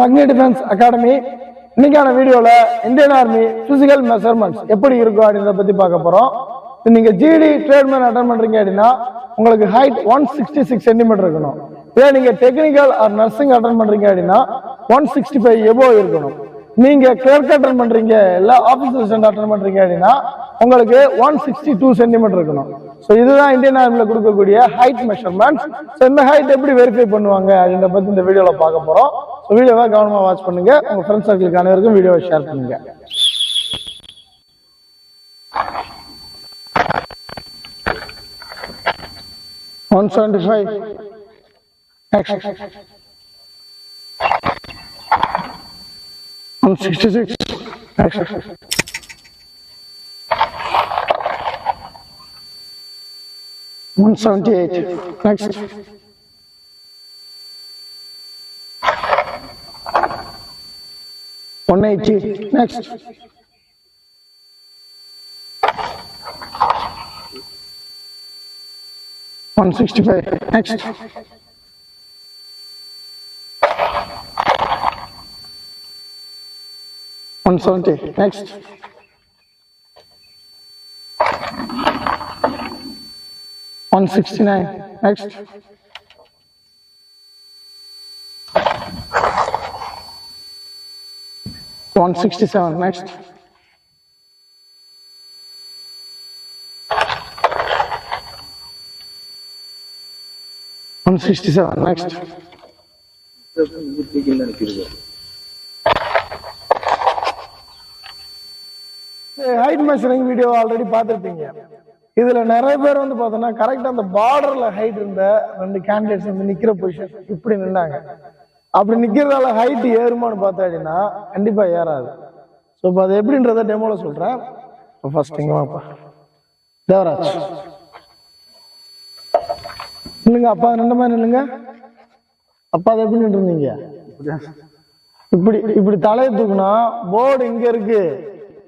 அக்னி defence academy இன்னைக்கான வீடியோல Indian army physical measurements எப்படி இருக்கும் அப்படின்றத பத்தி பார்க்க போறோம். நீங்க ஜிடி ட்ரேட்மேன் அட்டன் பண்றீங்க அப்படின்னா உங்களுக்கு ஹைட் 166 சென்டிமீட்டர் இருக்கணும். இதே நீங்க டெக்னிக்கல் ஆர் நர்சிங் அட்டன் பண்றீங்க அப்படின்னா 165 எபோவ் இருக்கணும். நீங்க கிளர்க் அட்டன் பண்றீங்க இல்ல ஆபீஸ் அசிஸ்டன்ட் அட்டன் பண்றீங்க அப்படின்னா உங்களுக்கு 162 சென்டிமீட்டர் இருக்கணும். ஸோ இதுதான் இந்தியன் ஆர்மில கொடுக்கக்கூடிய ஹைட் மெஷர்மெண்ட்ஸ். ஸோ இந்த ஹைட் எப்படி வெரிஃபை பண்ணுவாங்க அப்படின்ற பத்தி இந்த வீடியோல பார்க்க போறோம். ஸோ வீடியோவை கவனமா வாட்ச் பண்ணுங்க. உங்க ஃப்ரெண்ட்ஸ் சர்க்கிளுக்கு அனைவருக்கும் வீடியோவை ஷேர் பண்ணுங்க. Next. 166. Next. 178. Next. 180. Next. 165. Next. 170. Next. 169. Next. 167. Next. 167. Next. Height measuring video already பார்த்துருப்பீங்க. இதுல நிறைய பேர் வந்து பார்த்தோம்னா கரெக்டா அந்த பார்டர்ல ஹைட் இருந்த ரெண்டு கேண்டிடேட்ஸ் வந்து நிக்கிற பொசிஷன் இப்படி நின்றாங்க. அப்படி நிக்கிறதால ஹைட் ஏறுமான்னு பார்த்தா அப்படின்னா கண்டிப்பா ஏறாது. ஸோ இப்போ அது எப்படின்றத டெமோல சொல்றேன். ஃபர்ஸ்ட் இங்க வாப்பா தேவராஜ் இல்லைங்க அப்பா ரெண்டு மாதிரி இல்லைங்க அப்பா அதை எப்படி நின்று இருந்தீங்க இப்படி இப்படி தலையை தூக்குனா போர்டு இங்க இருக்கு,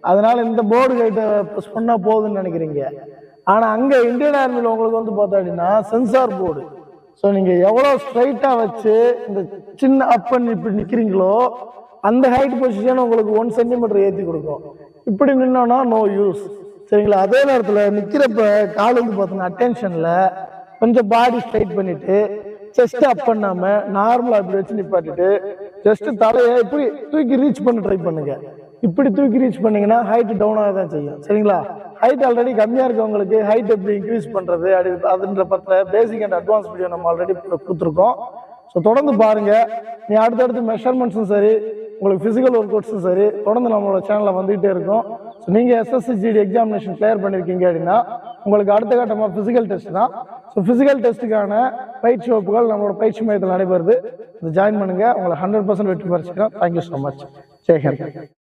அதனால இந்த போர்டு கைட்ட ப்ரெஸ் பண்ணா போகுதுன்னு நினைக்கிறீங்க. ஆனா அங்க இந்தியன் ஆர்மில உங்களுக்கு வந்து பார்த்தா அப்படின்னா சென்சார் போர்டு. ஸோ நீங்க எவ்வளவு ஸ்ட்ரைட்டா வச்சு இந்த சின்ன அப் பண்ணி இப்படி நிக்கிறீங்களோ அந்த ஹைட் பொசிஷன் உங்களுக்கு 1 சென்டிமீட்டர் ஏற்றி கொடுக்கும். இப்படி நின்னோம்னா நோ யூஸ். சரிங்களா? அதே நேரத்துல நிக்கிறப்ப கால் வந்து பார்த்தோம்னா அட்டென்ஷன்ல கொஞ்சம் பாடி ஸ்ட்ரைட் பண்ணிட்டு செஸ்ட் அப் பண்ணாம நார்மலா இப்படி வச்சு நிப்பாட்டிட்டு ஜஸ்ட் தலையை இப்படி தூக்கி ரீச் பண்ண ட்ரை பண்ணுங்க. இப்படி தூக்கி ரீச் பண்ணீங்கன்னா ஹைட் டவுன் ஆக தான் செய்யும். சரிங்களா? ஹைட் ஆல்ரெடி கம்மியா இருக்கவங்களுக்கு ஹைட் எப்படி இன்க்ரீஸ் பண்றது அதுன்ற பத்திர பேசிக் அண்ட் அட்வான்ஸ் வீடியோ நம்ம ஆல்ரெடி கொடுத்துருக்கோம். ஸோ தொடர்ந்து பாருங்க. நீ அடுத்தடுத்து மெஷர்மெண்ட்ஸும் சரி உங்களுக்கு பிசிக்கல் ஒர்க் அவுட்ஸும் சரி தொடர்ந்து நம்மளோட சேனல்ல வந்துகிட்டே இருக்கும். ஸோ நீங்க SSC/GD எக்ஸாமினேஷன் கிளியர் பண்ணிருக்கீங்க அப்படின்னா உங்களுக்கு அடுத்த கட்டமா பிசிக்கல் டெஸ்ட் தான். ஸோ பிசிக்கல் டெஸ்ட்டுக்கான பயிற்சி வகுப்புகள் நம்மளோட பயிற்சி மையத்தில் நடைபெறுது. ஜாயின் பண்ணுங்க. உங்களை 100% வெற்றி பரிசுக்கிறோம். Thank you so much. ஜெய் ஹிந்த்.